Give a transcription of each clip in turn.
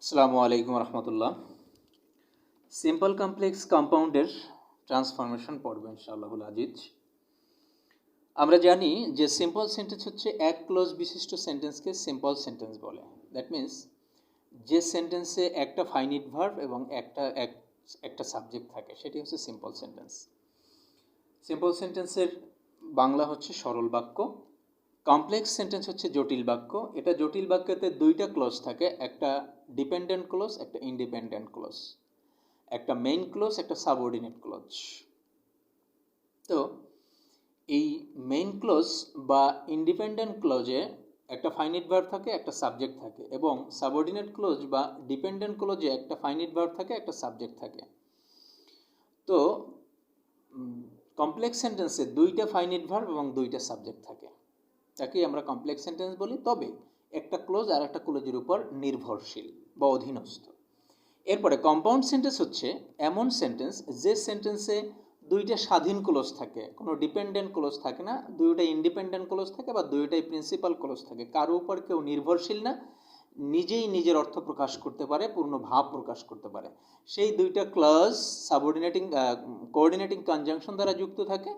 আসসালামু আলাইকুম রহমতুল্লাহ। Simple complex কম্পাউন্ডের transformation পড়ব ইনশাআল্লাহুল আজিজ। আমরা জানি যে সিম্পল সেন্টেন্স হচ্ছে এক ক্লোজ বিশিষ্ট সেন্টেন্সকে সিম্পল সেন্টেন্স বলে। দ্যাট মিন্স যে সেন্টেন্সে একটা ফাইনিট ভার্ব এবং একটা সাবজেক্ট থাকে সেটি হচ্ছে সিম্পল সেন্টেন্স। সিম্পল সেন্টেন্সের বাংলা হচ্ছে সরল বাক্য। কমপ্লেক্স সেন্টেন্স হচ্ছে জটিল বাক্য। এটা জটিল বাক্যতে দুইটা ক্লজ থাকে, একটা ডিপেন্ডেন্ট ক্লজ, একটা ইন্ডিপেন্ডেন্ট ক্লজ, একটা মেইন ক্লজ, একটা সাবঅর্ডিনেট ক্লজ। তো এই মেইন ক্লজ বা ইন্ডিপেন্ডেন্ট ক্লজে একটা ফাইনিট ভার্ব থাকে, একটা সাবজেক্ট থাকে, এবং সাবঅর্ডিনেট ক্লজ বা ডিপেন্ডেন্ট ক্লজে একটা ফাইনিট ভার্ব থাকে, একটা সাবজেক্ট থাকে। তো কমপ্লেক্স সেন্টেন্সে দুইটা ফাইনিট ভার্ব এবং দুইটা সাবজেক্ট থাকে, তাকেই আমরা কমপ্লেক্স সেন্টেন্স বলি। তবে একটা ক্লোজ আর একটা ক্লোজের উপর নির্ভরশীল বা অধীনস্থ। এরপরে কম্পাউন্ড সেন্টেন্স হচ্ছে এমন সেন্টেন্স যে সেন্টেন্সে দুইটা স্বাধীন ক্লোজ থাকে, কোনো ডিপেন্ডেন্ট ক্লোজ থাকে না, দুইটাই ইন্ডিপেন্ডেন্ট ক্লোজ থাকে বা দুইটাই প্রিন্সিপাল ক্লোজ থাকে। কারো উপর কেউ নির্ভরশীল না, নিজেই নিজের অর্থ প্রকাশ করতে পারে, পূর্ণ ভাব প্রকাশ করতে পারে। সেই দুইটা ক্লজ সাবঅর্ডিনেটিং কোঅর্ডিনেটিং কনজাংশন দ্বারা যুক্ত থাকে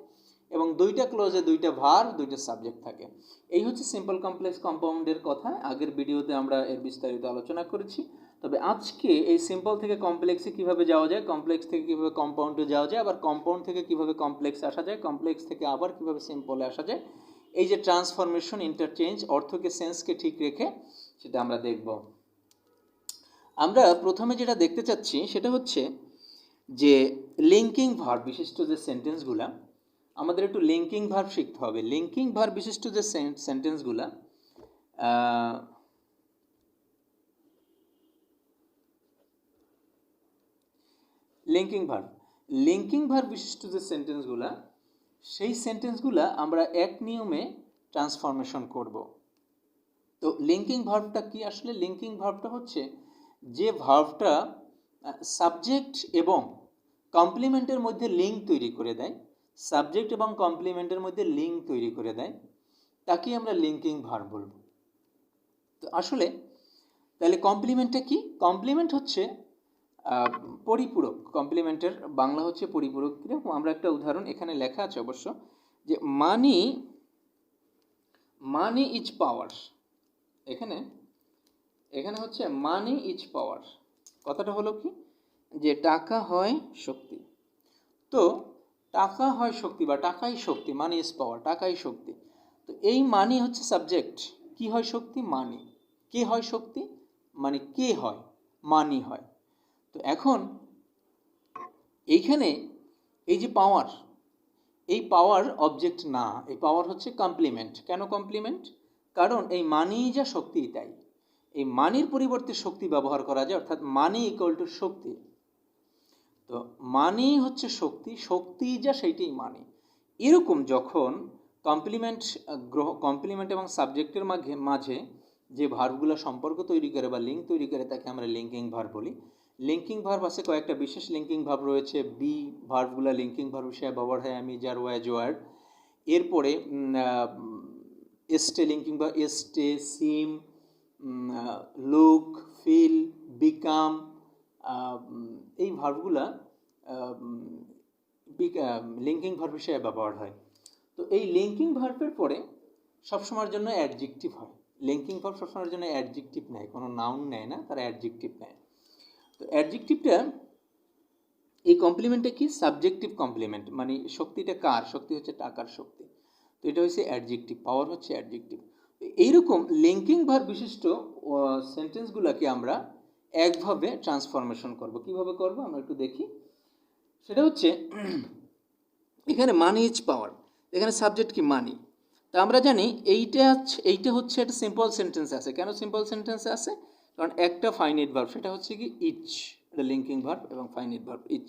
এবং দুইটা ক্লোজে দুইটা ভার্ব, দুইটা সাবজেক্ট থাকে। এই হচ্ছে সিম্পল কমপ্লেক্স কম্পাউন্ডের কথা। আগের ভিডিওতে আমরা এর বিস্তারিত আলোচনা করেছি। তবে আজকে এই সিম্পল থেকে কমপ্লেক্সে কিভাবে যাওয়া যায়, কমপ্লেক্স থেকে কিভাবে কম্পাউন্ডে যাওয়া যায়, আবার কম্পাউন্ড থেকে কিভাবে কমপ্লেক্সে আসা যায়, কমপ্লেক্স থেকে আবার কিভাবে সিম্পলে আসা যায়, এই যে ট্রান্সফরমেশন, ইন্টারচেঞ্জ, অর্থকে সেন্সকে ঠিক রেখে সেটা আমরা দেখব। আমরা প্রথমে যেটা দেখতে চাচ্ছি সেটা হচ্ছে যে লিঙ্কিং ভার্ব বিশিষ্ট যে সেন্টেন্সগুলা, আমাদের একটু লিঙ্কিং ভার্ব শিখতে হবে। লিঙ্কিং ভার্ব বিশিষ্ট যে সেন্টেন্সগুলা, লিঙ্কিং ভার্ব বিশিষ্ট যে সেন্টেন্সগুলা, সেই সেন্টেন্সগুলা আমরা এক নিয়মে ট্রান্সফরমেশন করব। তো লিঙ্কিং ভার্বটা কি আসলে? লিঙ্কিং ভার্বটা হচ্ছে যে ভার্বটা সাবজেক্ট এবং কমপ্লিমেন্টের মধ্যে লিঙ্ক তৈরি করে দেয়, সাবজেক্ট এবং কমপ্লিমেন্টের মধ্যে লিঙ্ক তৈরি করে দেয়, তাকেই আমরা লিঙ্কিং ভার্ব বলব। তো আসলে তাহলে কমপ্লিমেন্টটা কি? কমপ্লিমেন্ট হচ্ছে পরিপূরক। কমপ্লিমেন্টের বাংলা হচ্ছে পরিপূরক। কিরকম? আমরা একটা উদাহরণ, এখানে লেখা আছে অবশ্য, যে মানি ইজ পাওয়ার। এখানে হচ্ছে মানি ইজ পাওয়ার। কথাটা হলো কি, যে টাকা হয় শক্তি। তো টাকা হয় শক্তি বা টাকাই শক্তি, মানি ইজ পাওয়ার, টাকাই শক্তি। তো এই মানি হচ্ছে সাবজেক্ট। কি হয় শক্তি? মানি। কে হয় শক্তি? মানে কে হয়? মানি হয়। তো এখন এইখানে এই যে পাওয়ার, এই পাওয়ার অবজেক্ট না, এই পাওয়ার হচ্ছে কমপ্লিমেন্ট। কেন কমপ্লিমেন্ট? কারণ এই মানি যা শক্তি তাই। এই মানির পরিবর্তে শক্তি ব্যবহার করা যায়, অর্থাৎ মানি ইকুয়াল টু শক্তি। তো মানি হচ্ছে শক্তি, শক্তি যা সেইটাই মানি। এরকম যখন কমপ্লিমেন্ট এবং সাবজেক্টের মাঝে যে ভার্বগুলো সম্পর্ক তৈরি করে বা লিঙ্ক তৈরি করে, তাকে আমরা লিঙ্কিং ভার্ব বলি। লিঙ্কিং ভার্ব আছে কয়েকটা, বিশেষ লিঙ্কিং ভার্ব রয়েছে। বি ভার্বগুলো লিঙ্কিং ভার্ব হিসেবে ব্যবহার হয়, আমি, যার, ওয়াজ, ওয়ার। এরপরে এস্টে লিঙ্কিং ভার্ব, এস্টে, সিম, লুক, ফিল, বিকাম, এই ভার্বগুলা লিঙ্কিং ভার্ব হিসেবে ব্যবহার হয়। তো এই লিঙ্কিং ভার্বের পরে সবসময়ের জন্য অ্যাডজেক্টিভ হয়। লিঙ্কিং ভার্ব সবসময়ের জন্য অ্যাডজেক্টিভ নেয়, কোনো নাউন নেয় না, তারা অ্যাডজেক্টিভ নেয়। তো অ্যাডজেক্টিভটা এই কমপ্লিমেন্টটা কি? Subjective complement. মানে শক্তিটা কার? শক্তি হচ্ছে টাকার শক্তি। তো এটা হচ্ছে অ্যাডজেক্টিভ, পাওয়ার হচ্ছে অ্যাডজেক্টিভ। এইরকম লিঙ্কিং ভার্ব বিশিষ্ট সেন্টেন্সগুলোকে আমরা একভাবে ট্রান্সফরমেশন করব। কিভাবে করব আমরা একটু দেখি। সেটা হচ্ছে এখানে মানি ইজ পাওয়ার, এখানে সাবজেক্ট কি? মানি। তা আমরা জানি এইটা হচ্ছে একটা সিম্পল সেন্টেন্স আছে। কেন সিম্পল সেন্টেন্স আছে? কারণ একটা ফাইনিট ভার্ব, সেটা হচ্ছে কি ইচ, এটা লিঙ্কিং ভার্ব এবং ফাইনিট ভার্ব ইচ।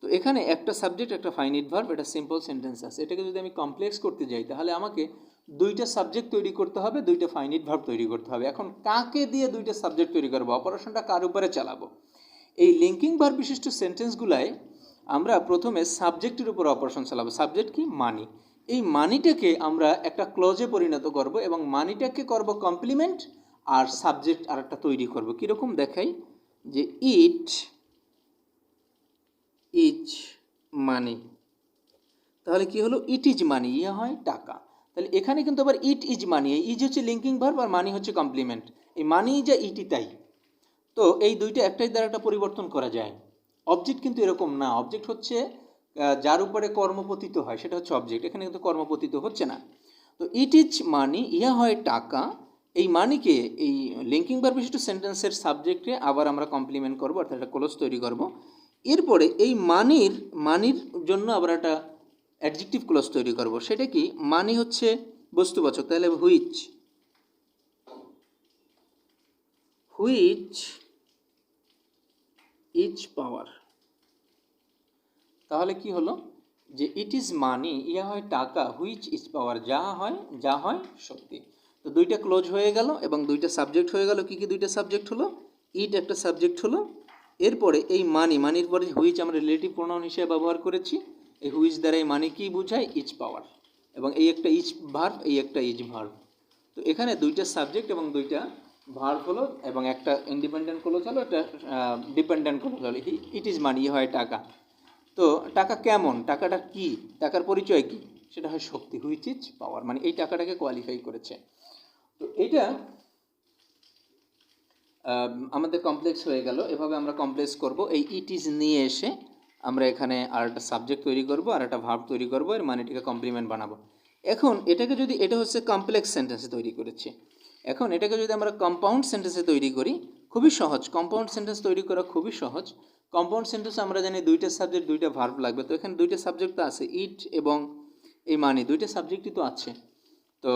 তো এখানে একটা সাবজেক্ট, একটা ফাইনিট ভার্ব, এটা সিম্পল সেন্টেন্স আছে। এটাকে যদি আমি কমপ্লেক্স করতে যাই, তাহলে আমাকে দুইটা সাবজেক্ট তৈরি করতে হবে, দুইটা ফাইনিট ভার্ব তৈরি করতে হবে। এখন কাকে দিয়ে দুইটা সাবজেক্ট তৈরি করবো? অপারেশনটা কার উপরে চালাবো? এই লিঙ্কিং ভার্ব বিশিষ্ট সেন্টেন্সগুলায় আমরা প্রথমে সাবজেক্টের উপর অপারেশন চালাবো। সাবজেক্ট কি? মানি। এই মানিটাকে আমরা একটা ক্লজে পরিণত করব এবং মানিটাকে করব কমপ্লিমেন্ট, আর সাবজেক্ট আর একটা তৈরি করব। কীরকম দেখাই, যে ইট ইজ মানি, তাহলে কি হলো, ইট ইজ মানি, ইয়ে হয় টাকা। তাহলে এখানে কিন্তু আবার ইট ইজ মানি, এই ইজ হচ্ছে লিঙ্কিং ভার্ব আর মানি হচ্ছে কমপ্লিমেন্ট, এই মানি যা ইটই তাই। তো এই দুইটা একটাই দ্বারা একটা পরিবর্তন করা যায়। অবজেক্ট কিন্তু এরকম না, অবজেক্ট হচ্ছে যার উপরে কর্মপতিত হয় সেটা হচ্ছে অবজেক্ট, এখানে কিন্তু কর্মপতিত হচ্ছে না। তো ইট ইজ মানি, ইহা হয় টাকা, এই মানিকে এই লিঙ্কিং ভার্ব বিশিষ্ট সেন্টেন্সের সাবজেক্টে আবার আমরা কমপ্লিমেন্ট করবো, অর্থাৎ একটা ক্লোজ তৈরি করব। এরপরে এই মানির জন্য আবার একটা অ্যাডজেক্টিভ ক্লোজ তৈরি করব। সেটা কি, মানি হচ্ছে বস্তুবাচক, তাহলে হুইচ ইজ পাওয়ার। তাহলে কি হলো, যে ইট ইজ মানি, ইয়া হয় টাকা, হুইচ ইজ পাওয়ার, যা হয় শক্তি। তো দুইটা ক্লোজ হয়ে গেল এবং দুইটা সাবজেক্ট হয়ে গেল। কি কি দুইটা সাবজেক্ট হলো, ইট একটা সাবজেক্ট হলো, এরপরে এই মানির পরে হুইচ আমরা রিলেটিভ প্রোনাউন হিসেবে ব্যবহার করেছি। এই হুইচ দ্বারা এই মানি কি বোঝায়, ইজ পাওয়ার, এবং এই একটা ইজ ভার্ব, এই একটা ইজ ভার্ব। তো এখানে দুইটা সাবজেক্ট এবং দুইটা ভার্ব হলো, এবং একটা ইন্ডিপেন্ডেন্ট ক্লোজ হলো, একটা ডিপেন্ডেন্ট ক্লোজ হলো। ইট ইজ মানি, হয় টাকা। তো টাকা কেমন, টাকাটা কি, টাকার পরিচয় কি, সেটা হয় শক্তি, হুইচ ইজ পাওয়ার, মানে এই টাকাটাকে কোয়ালিফাই করেছে। তো এইটা আমাদের কমপ্লেক্স হয়ে গেল। এভাবে আমরা কমপ্লেক্স করব। এই ইট ইজ নিয়ে এসে আমরা এখানে আর একটা সাবজেক্ট তৈরি করব, আর একটা ভার্ব তৈরি করব, এর মানেটিকে কমপ্লিমেন্ট বানাবো। এখন এটাকে যদি, এটা হচ্ছে কমপ্লেক্স সেন্টেন্সে তৈরি করেছি, এখন এটাকে যদি আমরা কম্পাউন্ড সেন্টেন্সে তৈরি করি, খুবই সহজ, কম্পাউন্ড সেন্টেন্স তৈরি করা খুবই সহজ। কম্পাউন্ড সেন্টেন্স আমরা জানি দুইটা সাবজেক্ট দুইটা ভার্ব লাগবে, তো এখানে দুইটা সাবজেক্ট তো আছে, ইট এবং এই মানি, দুইটা সাবজেক্টই তো আছে। তো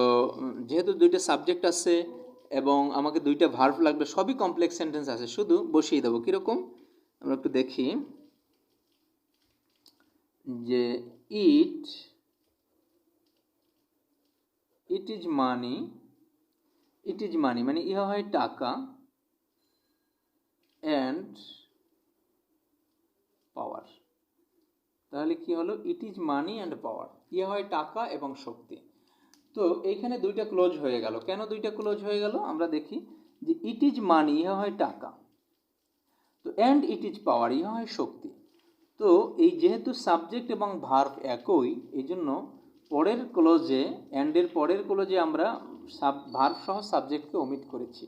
যেহেতু দুইটা সাবজেক্ট আছে এবং আমাকে দুইটা ভার্ব লাগবে, সবই কমপ্লেক্স সেন্টেন্স আছে, শুধু বসিয়ে দেবো। কীরকম আমরা একটু দেখি, যে ইট ইজ মানি, মানে ইহা হয় টাকা, অ্যান্ড পাওয়ার। তাহলে কি হলো, it is money and power, ইহা হয় টাকা এবং শক্তি। তো এইখানে দুইটা ক্লোজ হয়ে গেল। কেন দুইটা ক্লোজ হয়ে গেল, আমরা দেখি, যে ইট ইজ মানি, ইহা হয় টাকা, তো অ্যান্ড ইট ইজ পাওয়ার, ইহা হয় শক্তি। তো এই যেহেতু সাবজেক্ট এবং ভার্ব একই, এই জন্য পরের ক্লোজে, অ্যান্ডের পরের ক্লোজে আমরা ভার্ব সহ সাবজেক্টকে ওমিট করেছি,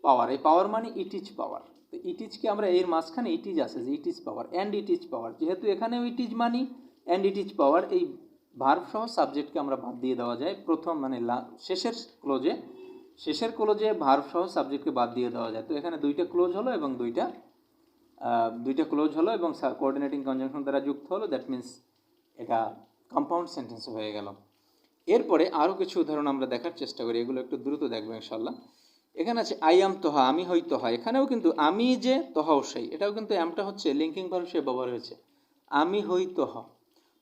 পাওয়ার। এই পাওয়ার মানে ইট ইজ পাওয়ার। তো ইট ইজকে আমরা এর মাঝখানে ইট ইজ আছে, যে it is power, and it is power, যেহেতু এখানেও it is money and it is power, এই ভার্ব সহ সাবজেক্টকে আমরা বাদ দিয়ে দেওয়া যায় প্রথম, মানে শেষের ক্লোজে ভার্ব সহ সাবজেক্টকে বাদ দিয়ে দেওয়া যায়। তো এখানে দুইটা ক্লোজ হলো এবং দুইটা ক্লোজ হলো এবং কোঅর্ডিনেটিং কনজাংশন দ্বারা যুক্ত হলো, দ্যাট মিন্স এটা কম্পাউন্ড সেন্টেন্স হয়ে গেল। এরপরে আরও কিছু উদাহরণ আমরা দেখার চেষ্টা করি, এগুলো একটু দ্রুত দেখবো ইনশাল্লাহ। এখানে আছে আই অ্যাম তোহা, আমি হই তোহা, এখানেও কিন্তু আমি যে তোহাও সেই, এটাও কিন্তু অ্যামটা হচ্ছে লিঙ্কিং ভার্ব হিসেবে ব্যবহার হয়েছে, আমি হই তোহা।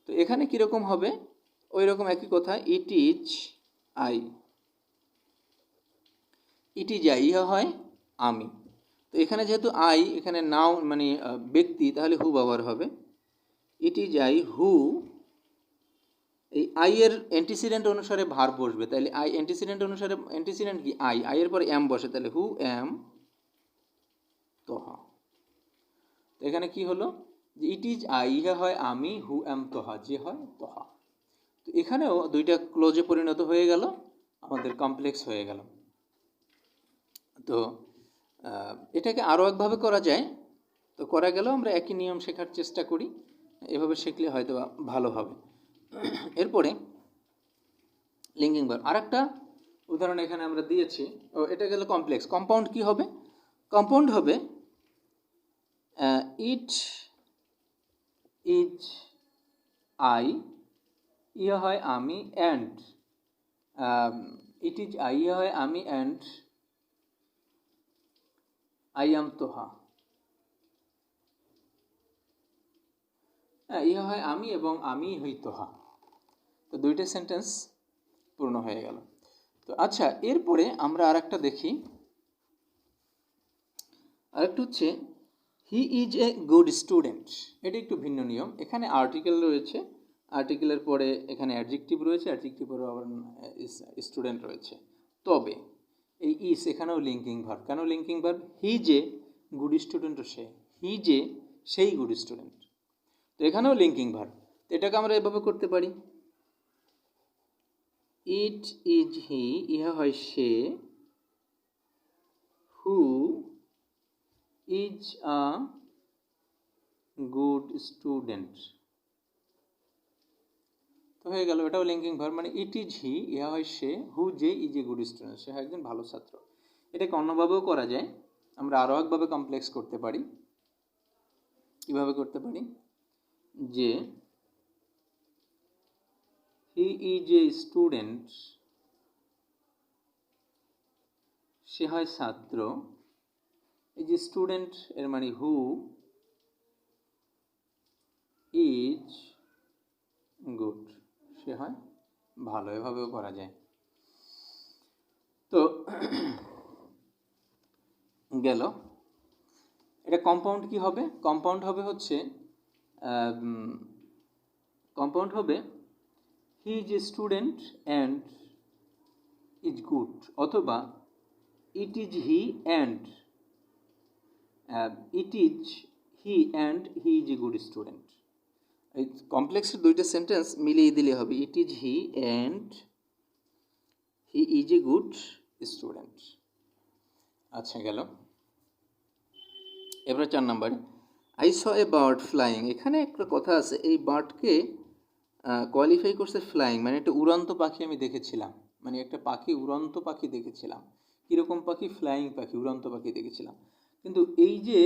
তো এখানে কীরকম হবে, ওই রকম একই কথা, ইট ইজ আই, ইহা হয় আমি। তো এখানে যেহেতু আই, এখানে নাও মানে ব্যক্তি, তাহলে হু ব্যবহার হবে, ইট ইজ আই হু, এই আই এর অ্যান্টিসিডেন্ট অনুসারে ভার্ব বসবে, তাহলে আই অ্যান্টিসিডেন্ট অনুসারে, অ্যান্টিসিডেন্ট কি আই, এর পরে অ্যাম বসে, তাহলে হু অ্যাম তোহা। তো এখানে কি হলো, যে ইট ইজ আই, ইহা হয় আমি, হু অ্যাম তোহা, যে হয় তোহা। তো এখানেও দুইটা ক্লোজে পরিণত হয়ে গেল, আমাদের কমপ্লেক্স হয়ে গেল। তো এটাকে আরও একভাবে করা যায়, তো করা গেল, আমরা একই নিয়ম শেখার চেষ্টা করি, এভাবে শিখলে হয়তো ভালো হবে। এরপরে লিঙ্কিং ভার্ব, আর একটা উদাহরণ এখানে আমরা দিয়েছি, এটা গেল কমপ্লেক্স। কম্পাউন্ড কি হবে, কম্পাউন্ড হবে ইট ইজ আই, ইহা হয় আমি, অ্যান্ড ইট ইজ আই, ইহা হয় আমি, অ্যান্ড আই অ্যাম তোহা, ইহা হয় আমি এবং আমি হই তোহা। তো দুইটা সেন্টেন্স পূর্ণ হয়ে গেল। তো আচ্ছা, এরপরে আমরা আরেকটা দেখি, আরেকটা হচ্ছে হি ইজ এ গুড স্টুডেন্ট। এটা একটু ভিন্ন নিয়ম, এখানে আর্টিকেল রয়েছে, আর্টিকেলের পরে এখানে অ্যাডজেক্টিভ রয়েছে, অ্যাডজেক্টিভের আবার স্টুডেন্ট রয়েছে। তবে এই ইস এখানেও লিঙ্কিং ভার্ব। কেন লিঙ্কিং ভার্ব? হি যে গুড স্টুডেন্টও সে, হি যে সেই গুড স্টুডেন্ট, তো এখানেও লিঙ্কিং ভার্ব। তো এটাকে আমরা এভাবে করতে পারি, ইট ইজ হি, ইহা হয় সে, who is a good student. তো হয়ে গেল, এটাও লিঙ্কিং ভার্ব, মানে ইট ইজ হি, ইহা হয় সে, হু যে ইজ এ গুড স্টুডেন্ট, সে হয় একজন ভালো ছাত্র। এটাকে অন্যভাবেও করা যায়, আমরা আরও একভাবে কমপ্লেক্স করতে পারি। কীভাবে করতে পারি? যে হি ইজ এ স্টুডেন্ট, সে হয় ছাত্র, এই যে স্টুডেন্ট এর মানে হু ইজ গুড, সে হয় ভালো, এভাবেও করা যায়। তো গেল, এটা কম্পাউন্ড কি হবে? কম্পাউন্ড হবে হচ্ছে কম্পাউন্ড হবে he is a student and is good, অথবা it is he and it is he and he is a good student. এই কমপ্লেক্সের দুইটা সেন্টেন্স মিলিয়ে দিলে হবে it is he and he is a good student. আচ্ছা গেল, এবার 4 নম্বরে I saw a bird flying. এখানে একটা কথা আছে, এই বার্ডকে কোয়ালিফাই করছে ফ্লাইং, মানে একটা উড়ন্ত পাখি আমি দেখেছিলাম, মানে একটা পাখি, উড়ন্ত পাখি দেখেছিলাম। কীরকম পাখি? ফ্লাইং পাখি, উড়ন্ত পাখি দেখেছিলাম। কিন্তু এই যে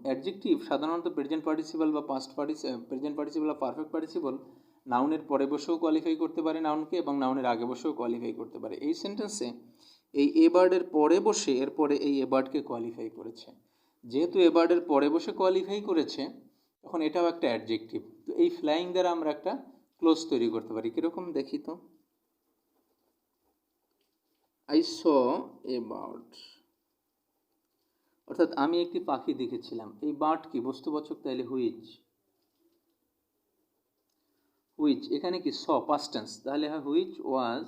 অ্যাডজেক্টিভ সাধারণত প্রেজেন্ট পার্টিসিপল বা প্রেজেন্ট পার্টিসিপল বা পারফেক্ট পার্টিসিপল নাউনের পরে বসেও কোয়ালিফাই করতে পারে নাউনকে, এবং নাউনের আগে বসেও কোয়ালিফাই করতে পারে। এই সেন্টেন্সে এই এ বার্ডের পরে বসে এরপরে এই এ বার্ডকে কোয়ালিফাই করেছে। যেহেতু এ বার্ডের পরে বসে কোয়ালিফাই করেছে, তখন এটাও একটা অ্যাডজেক্টিভ। তো এই ফ্লাইং দ্বারা আমরা একটা ক্লোজ তৈরি করতে পারি। কীরকম দেখি তো, আই স এ বার্ড, অর্থাৎ আমি একটি পাখি দেখেছিলাম। এই বার্ড কি? বস্তুবাচক, তাইলে হুইচ। হুইচ এখানে কি? স পাস্ট টেন্স, তাহলে হয় হুইচ ওয়াজ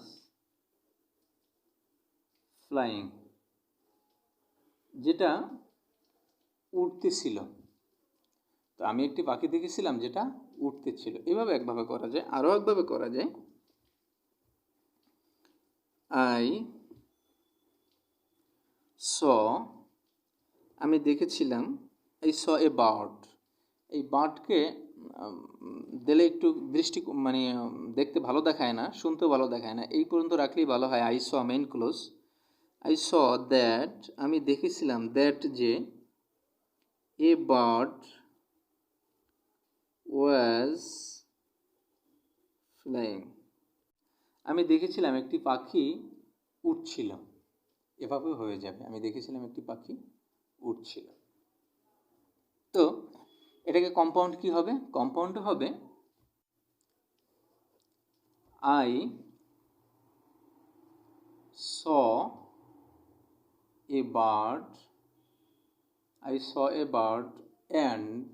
ফ্লাইং, যেটা উড়তেছিল। তো আমি একটি পাখি দেখেছিলাম যেটা উঠতেছিল। এভাবে একভাবে করা যায়, আরও একভাবে করা যায়, আই স, আমি দেখেছিলাম, এই স এ বার্ড, এই বার্ডকে দিলে একটু দৃষ্টি মানে দেখতে ভালো দেখায় না, শুনতেও ভালো দেখায় না, এই পর্যন্ত রাখলেই ভালো হয়। I saw main clause, I saw that, আমি দেখেছিলাম, দ্যাট যে, এ বার্ড ওয়াজ ফ্লাইং, আমি দেখেছিলাম একটি পাখি উড়ছিল। এভাবে হয়ে যাবে, আমি দেখেছিলাম একটি পাখি উড়ছিল। তো এটাকে কম্পাউন্ড কি হবে? কম্পাউন্ড হবে I saw a bird, I saw a bird and,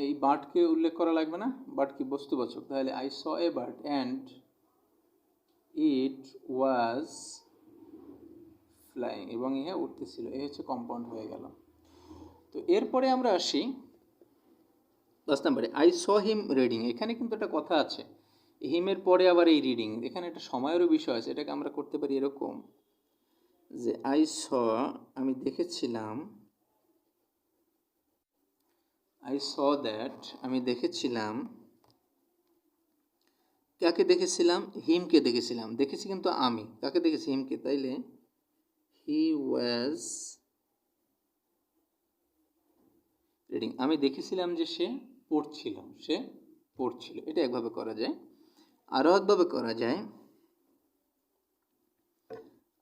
এই বার্ডকে উল্লেখ করা লাগবে না, বার্ড কি? বস্তুবাচক, তাহলে I saw a bird and it was flying, এবং ইহা উঠতেছিল। এই হচ্ছে কম্পাউন্ড হয়ে গেল। তো এরপরে আমরা আসি 10 নম্বরে, আই স হিম রিডিং। এখানে কিন্তু একটা কথা আছে, হিমের পরে আবার এই রিডিং, এখানে একটা সময়েরও বিষয় আছে। এটাকে আমরা করতে পারি এরকম যে আই স, আমি দেখেছিলাম, আই স দ্যাট, আমি দেখেছিলাম, কাকে দেখেছিলাম? হিমকে দেখেছিলাম। দেখেছি কিন্তু আমি, কাকে দেখেছি? হিমকে, তাইলে হি ওয়াজ রিডিং। আমি দেখেছিলাম যে সে পড়ছিল, সে পড়ছিল। এটা একভাবে করা যায়। আরও একভাবে করা যায়,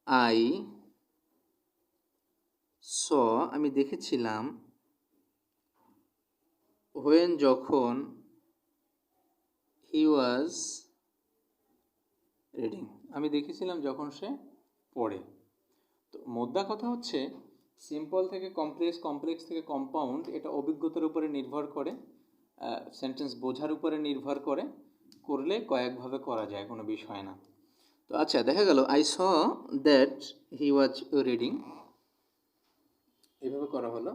আই স, আমি দেখেছিলাম, হোয়েন, যখন, হি ওয়াজ রিডিং, আমি দেখেছিলাম যখন সে পড়ে। তো মোদ্দা কথা হচ্ছে, সিম্পল থেকে কমপ্লেক্স, কমপ্লেক্স থেকে কম্পাউন্ড, এটা অভিজ্ঞতার উপরে নির্ভর করে, সেন্টেন্স বোঝার উপরে নির্ভর করে, করলে কয়েকভাবে করা যায়, কোনো বিষয় না। তো আচ্ছা, দেখা গেল I saw that he was reading, এভাবে করা হলো।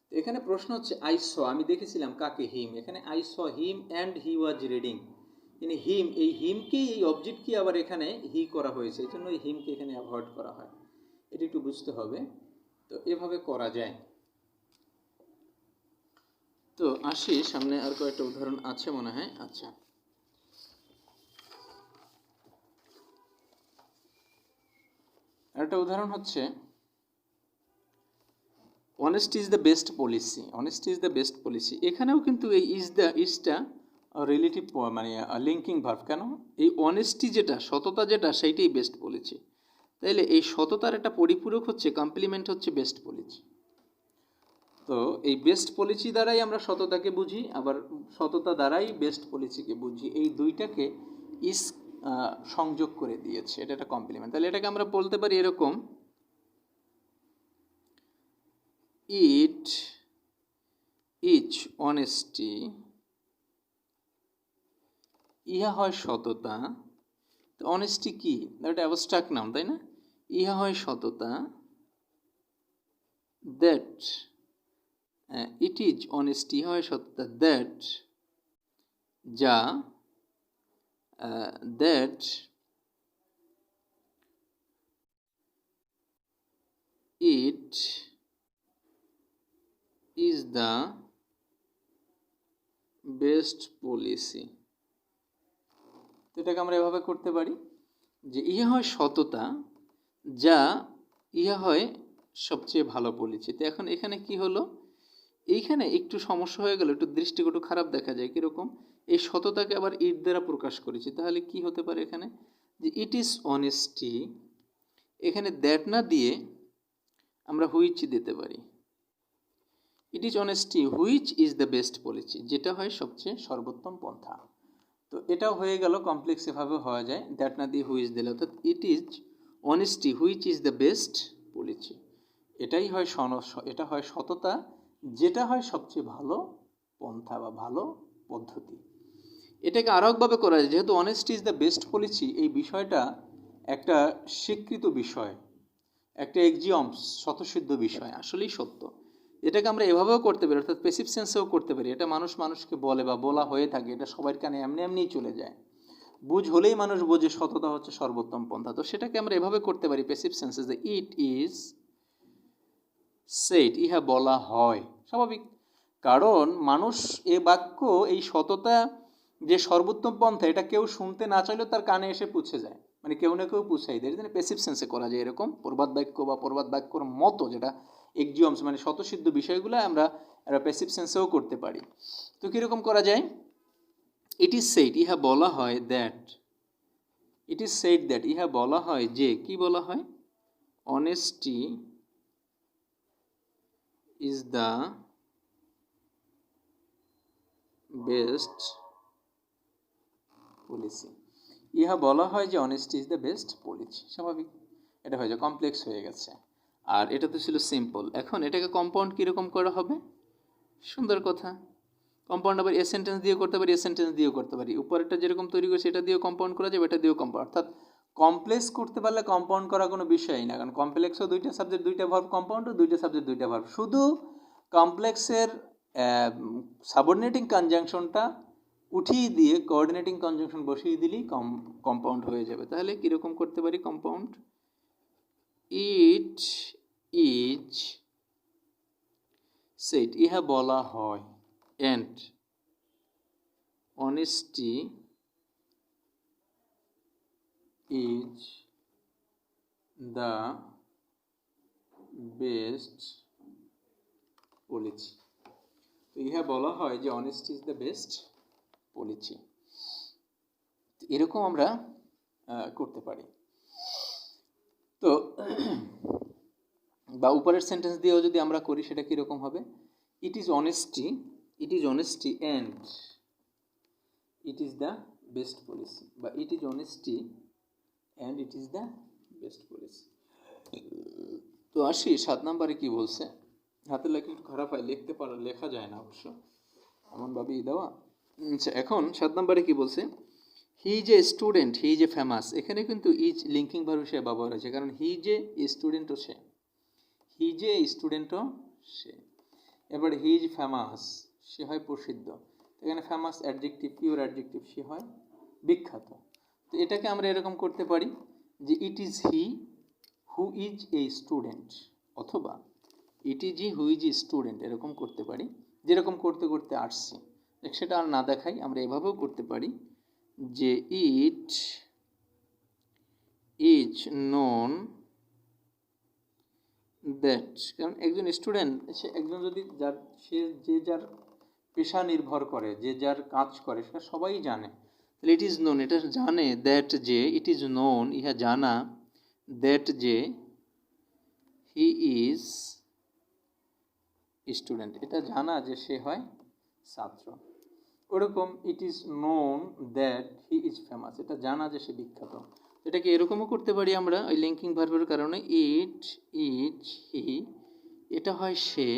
তো এখানে প্রশ্ন হচ্ছে আই স, আমি দেখেছিলাম কাকে? হিম। এখানে I saw him and he was reading, মানে হিম, এই হিমকেই, এই অবজেক্টকে আবার এখানে হি করা হয়েছে, এই জন্য এই হিমকে এখানে অ্যাভয়েড করা হয়, এটা একটু বুঝতে হবে। তো এভাবে করা যায়। তো আসি সামনে, আর কয়েকটা উদাহরণ আছে মনে হয়। আচ্ছা, একটা উদাহরণ হচ্ছে honesty is the best policy. Honesty is the best policy, এখানেও কিন্তু এই ইজটা রিলেটিভ, মানে লিঙ্কিং ভার্ব। কেন? এই অনেস্টি যেটা, সততা যেটা, সেইটাই বেস্ট পলিসি। তাইলে এই সততার একটা পরিপূরক হচ্ছে, কমপ্লিমেন্ট হচ্ছে বেস্ট পলিসি। তো এই বেস্ট পলিসি দ্বারাই আমরা সততাকে বুঝি, আবার সততা দ্বারাই বেস্ট পলিসিকে বুঝি, এই দুইটাকে ইস সংযোগ করে দিয়েছে, এটা একটা কমপ্লিমেন্ট। তাহলে এটাকে আমরা বলতে পারি এরকম, ইট ইজ অনেস্টি, ইহা হয় সততা। তো অনেস্টি কি? এটা অ্যাবস্ট্রাক্ট নাম, তাই না? ইহা হয় সততা, দ্যাট ইট ইজ অনেস্টি, ইহা হয় সততা, দ্যাট যা, that it is the best policy. তো এটাকে আমরা এভাবে করতে পারি যে ইহা হয় সততা, যা, ইহা হয় সবচেয়ে ভালো পলিসি। তো এখন এখানে কি হলো, এইখানে একটু সমস্যা হয়ে গেল, একটু দৃষ্টিকটু খারাপ দেখা যায়। কীরকম? এই সততাকে আবার ইট দ্বারা প্রকাশ করেছি, তাহলে কি হতে পারে এখানে, যে ইট ইজ অনেস্টি, এখানে দ্যাট না দিয়ে আমরা হুইচ দিতে পারি। ইট is honesty which is the best policy, যেটা হয় সবচেয়ে সর্বোত্তম পন্থা। তো এটাও হয়ে গেল, কমপ্লেক্স এভাবে হওয়া যায়, দ্যাট না দিয়ে হুইচ দিলে, অর্থাৎ ইট is honesty which is the best policy, এটাই হয় এটা হয় সততা, যেটা হয় সবচেয়ে ভালো পন্থা বা ভালো পদ্ধতি। এটাকে আরও একভাবে করা যায়, যেহেতু honesty is the best policy, এই বিষয়টা একটা স্বীকৃত বিষয়, একটা এক্সিওমস, স্বতঃসিদ্ধ বিষয়, আসলেই সত্য। এটাকে আমরা এভাবেও করতে পারি, অর্থাৎ প্যাসিভ সেন্সেও করতে পারি। এটা মানুষকে বলে বা বলা হয়ে থাকে, এটা সবার কানে এমনিই চলে যায়, বুঝ হলেই মানুষ বোঝে সততা হচ্ছে সর্বোত্তম পন্থা। তো সেটাকে আমরা এভাবে করতে পারি প্যাসিভ সেন্সে, যে ইট ইজ সেড, ইহা বলা হয়। স্বাভাবিক, কারণ মানুষ এ বাক্য, এই সততা যে সর্বোত্তম পন্থা, এটা কেউ শুনতে না চাইলেও তার কানে এসে পুছে যায়, মানে কেউ না কেউ পুছাই দেয়। যেন প্যাসিভ সেন্সে করা যায় এরকম প্রবাদ বাক্য বা প্রবাদ বাক্যর মতো, যেটা এক্সিওমস মানে স্বতঃসিদ্ধ বিষয়গুলো আমরা প্যাসিভ সেন্সেও করতে পারি। তো কীরকম করা যায়? ইট ইজ সেইড, ইহা বলা হয়, that, it is said that, ইহা বলা হয় যে, কি বলা হয়? Honesty is the best policy, ইহা বলা হয় যে honesty is the best policy. স্বাভাবিক, এটা হয়ে যায়, কমপ্লেক্স হয়ে গেছে। আর এটা তো ছিল সিম্পল। এখন এটাকে কম্পাউন্ড কীরকম করা হবে? সুন্দর কথা, কম্পাউন্ড আবার এ সেন্টেন্স দিয়ে করতে পারি, এ সেন্টেন্স দিয়েও করতে পারি। উপরেরটা যেরকম তৈরি করেছি এটা দিয়েও কম্পাউন্ড করা যাবে, এটা দিয়েও কম্পাউন্ড, অর্থাৎ কমপ্লেক্স করতে পারলে কম্পাউন্ড করা কোনো বিষয়ই না, কারণ কমপ্লেক্সও দুইটা সাবজেক্ট দুইটা ভার্ব, কম্পাউন্ডও দুইটা সাবজেক্ট দুইটা ভার্ব। শুধু কমপ্লেক্সের সাবঅর্ডিনেটিং কনজাংশনটা উঠিয়ে দিয়ে কোঅর্ডিনেটিং কনজাংশন বসিয়ে দিলেই কম্পাউন্ড হয়ে যাবে। তাহলে কীরকম করতে পারি কম্পাউন্ড? ইট ইজ সেড, ইহা বলা হয়, and honesty is the best policy. তো ইহা বলা হয় যে honesty is the best policy। এরকম আমরা করতে পারি। তো বা উপরের সেন্টেন্স দিয়েও যদি আমরা করি, সেটা কীরকম হবে? It is honesty, it is honesty and it is the best policy, বা it is honesty and it is the best policy. তো আসি 7 নম্বরে কি বলছে। হাতের লেখা একটু খারাপ হয়, লেখা যায় না অবশ্য, এমনভাবেই দেওয়া। আচ্ছা, এখন 7 নম্বরে কি বলছে? হি is a student, he is a famous, এখানে কিন্তু ইজ লিঙ্কিং ভার্ব হিসেবে ব্যবহার হয়েছে, কারণ হি যে স্টুডেন্টও সে, হি যে স্টুডেন্টও সে। এবার হি ইজ ফেমাস, সে হয় প্রসিদ্ধ, এখানে ফেমাস অ্যাডজেক্টিভ, পিওর অ্যাডজেক্টিভ, সে হয় বিখ্যাত। তো এটাকে আমরা এরকম করতে পারি যে it is he who is a student, অথবা it is he who is a student, এরকম করতে পারি, যেরকম করতে করতে আসছি। সেটা আর না দেখাই, আমরা এভাবেও করতে পারি যে ইট ইজ নোন দ্যাট, কারণ একজন স্টুডেন্ট, সে একজন যদি যে যার পেশা নির্ভর করে, যে যার কাজ করে, সেটা সবাই জানে, তাহলে ইট ইজ নোন, এটা জানে, দ্যাট যে, ইট ইজ নোন, ইহা জানা, দ্যাট যে হি ইজ স্টুডেন্ট, এটা জানা যে সে হয় ছাত্র। ওরকম it is known that he is famous, এটা জানা যে সে বিখ্যাত। এটাকে এরকমও করতে পারি আমরা ওই লিঙ্কিং ভার্বের কারণে, ইট ইজ হি, এটা হয় সে,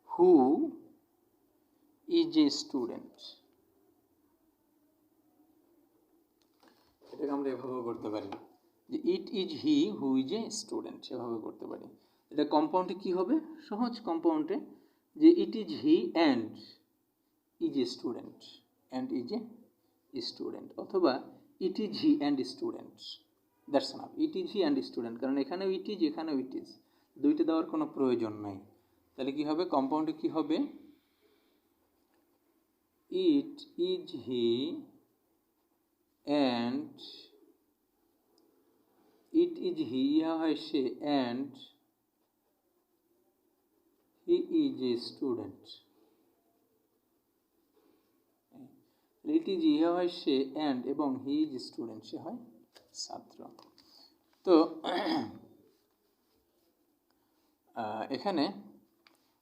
হু ইজ এ স্টুডেন্ট, এটাকে আমরা এভাবেও করতে পারি যে it is he who is a student, সেভাবে করতে পারি। এটা কম্পাউন্ডে কি হবে, সহজ কম্পাউন্ডে, যে it is he and is a student, and is a student, অথবা it is he and student, that's enough, it is he and student, কারণ এখানেও ইট ইজ, এখানেও ইট ইজ, দুইটা দেওয়ার কোনো প্রয়োজন নাই। তাহলে কি হবে, কম্পাউন্ডে কি হবে, it is he and, it is he, ইহা হয় সে, and he is a student, it is, ইহা হয় সে, অ্যান্ড, এবং হি ইজ স্টুডেন্ট, সে হয় ছাত্র। তো এখানে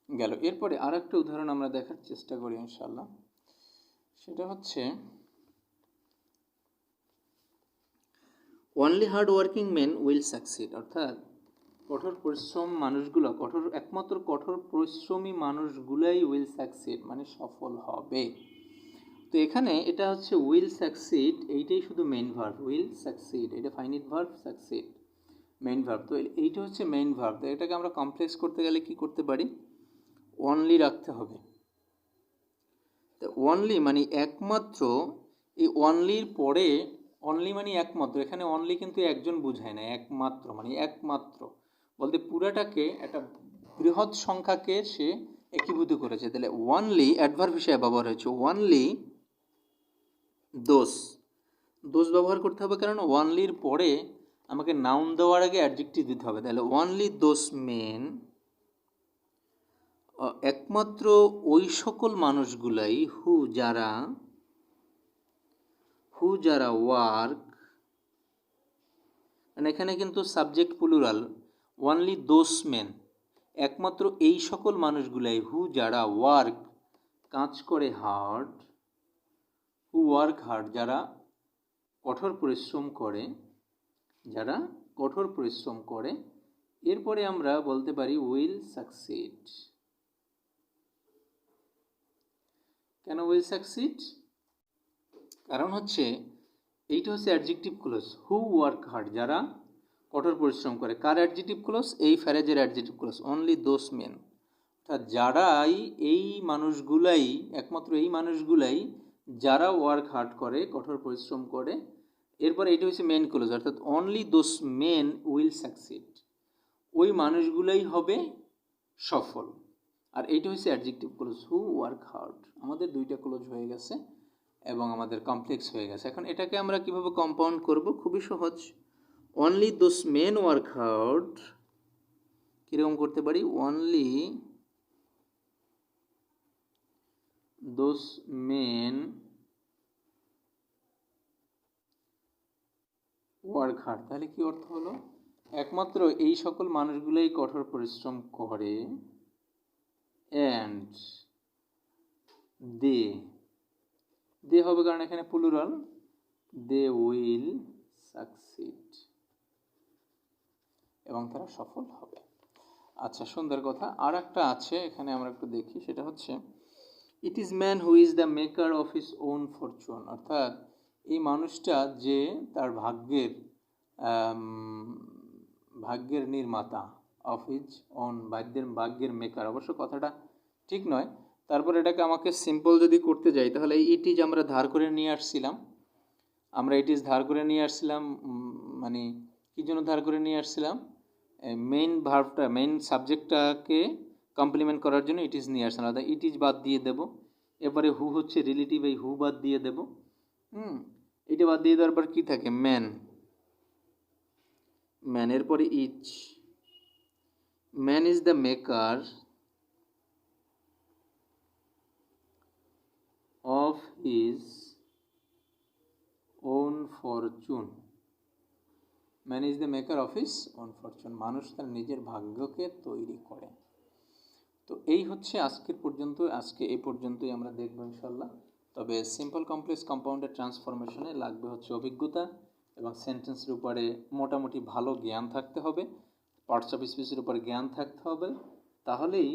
গেল। এরপরে আর একটা উদাহরণ আমরা দেখার চেষ্টা করি ইনশাল্লাহ, সেটা হচ্ছে only hard working men will succeed, অর্থাৎ কঠোর পরিশ্রম মানুষগুলো, একমাত্র কঠোর পরিশ্রমী মানুষগুলাই উইল সাকসিড, মানে সফল হবে। তো এখানে এটা হচ্ছে উইল সাকসিড, এইটাই শুধু মেইন ভার্ব, উইল সাকসিড, এটা finite verb, succeed main verb. তো এইটা হচ্ছে মেইন ভার্ব। তো এটাকে আমরা কমপ্লেক্স করতে গেলে কি করতে পারি, অনলি রাখতে হবে। তো অনলি মানে একমাত্র, এই অনলির পরে, অনলি মানে একমাত্র, এখানে অনলি কিন্তু একজন বোঝায় না, একমাত্র মানে একমাত্র বলতে পুরাটাকে, একটা বৃহৎ সংখ্যাকে সে একীভূত করেছে। তাহলে অনলি অ্যাডভার্ব হিসেবে ব্যবহার হয়েছে, অনলি দোষ, দোষ ব্যবহার করতে হবে, কারণ অনলির পরে আমাকে নাউন দেওয়ার আগে অ্যাডজেক্টিভ দিতে হবে। তাহলে অনলি দোজ মেন, একমাত্র ওই সকল মানুষগুলাই, হু যারা ওয়ার্ক, মানে এখানে কিন্তু subject plural, only those men, একমাত্র এই সকল মানুষগুলাই, হু যারা ওয়ার্ক কাজ করে, হার্ড, হু ওয়ার্ক হার্ড যারা কঠোর পরিশ্রম করে, যারা কঠোর পরিশ্রম করে। এরপরে আমরা বলতে পারি উইল সাকসিড। কেন উইল সাকসিড, কারণ হচ্ছে এইটা হচ্ছে adjective clause, who work hard যারা কঠোর পরিশ্রম করে, কার অ্যাডজেক্টিভ ক্লোজ, এই ফ্যারেজের adjective clause, only those men, অর্থাৎ যারাই, এই মানুষগুলাই, একমাত্র এই মানুষগুলাই যারা ওয়ার্ক হার্ড করে, কঠোর পরিশ্রম করে। এরপর এইটা হচ্ছে মেন ক্লোজ, অর্থাৎ only those men will succeed, ওই মানুষগুলাই হবে সফল। আর এইটা হচ্ছে adjective clause, who work hard. আমাদের দুইটা ক্লোজ হয়ে গেছে এবং আমাদের কমপ্লেক্স হয়ে গেছে। এখন এটাকে আমরা কিভাবে কম্পাউন্ড করব, খুবই সহজ, only those men work hard, কীরকম করতে পারি, only those men work hard. তাহলে কি অর্থ হলো, একমাত্র এই সকল মানুষগুলোই কঠোর পরিশ্রম করে, অ্যান্ড দে হবে কারণ এখানে প্লুরাল, দে উইল সাকসিড, এবং তারা সফল হবে। আচ্ছা, সুন্দর কথা। আর একটা আছে এখানে, আমরা একটু দেখি, সেটা হচ্ছে it is man who is the maker of his own Fortune, অর্থাৎ এই মানুষটা যে তার ভাগ্যের নির্মাতা, অফ হিজ অন, ভাগ্যের মেকার, অবশ্য কথাটা ঠিক নয়। তারপর এটাকে আমাকে সিম্পল যদি করতে যাই, তাহলে ইট ইজ আমরা ধার করে নিয়ে আসছিলাম, মানে কী জন্য ধার করে নিয়ে আসছিলাম? মেইন সাবজেক্টটাকে কমপ্লিমেন্ট করার জন্য ইট ইজ নিয়ে আসছিলাম, অর্থাৎ ইট ইজ বাদ দিয়ে দেব। এরপরে হু হচ্ছে রিলেটিভ, এই হু বাদ দিয়ে দেব। এটা বাদ দিয়ে দেওয়ার পর কী থাকে? ম্যান, এরপরে each, man is the maker of his own fortune. Man is the maker of his own fortune, মানুষ তার নিজের ভাগ্যকে তৈরি করে। তো এই হচ্ছে আজকে এই পর্যন্তই আমরা দেখব ইনশাল্লাহ। তবে সিম্পল কমপ্লেক্স কম্পাউন্ডের ট্রান্সফরমেশনে লাগবে হচ্ছে অভিজ্ঞতা এবং সেন্টেন্সের উপরে মোটামুটি ভালো জ্ঞান থাকতে হবে, পার্টস অফ স্পিচের উপরে জ্ঞান থাকতে হবে, তাহলেই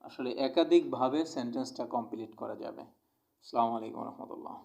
আসলে একাধিকভাবে সেন্টেন্সটা কমপ্লিট করা যাবে। আসসালামু আলাইকুম রহমতুল্লাহ।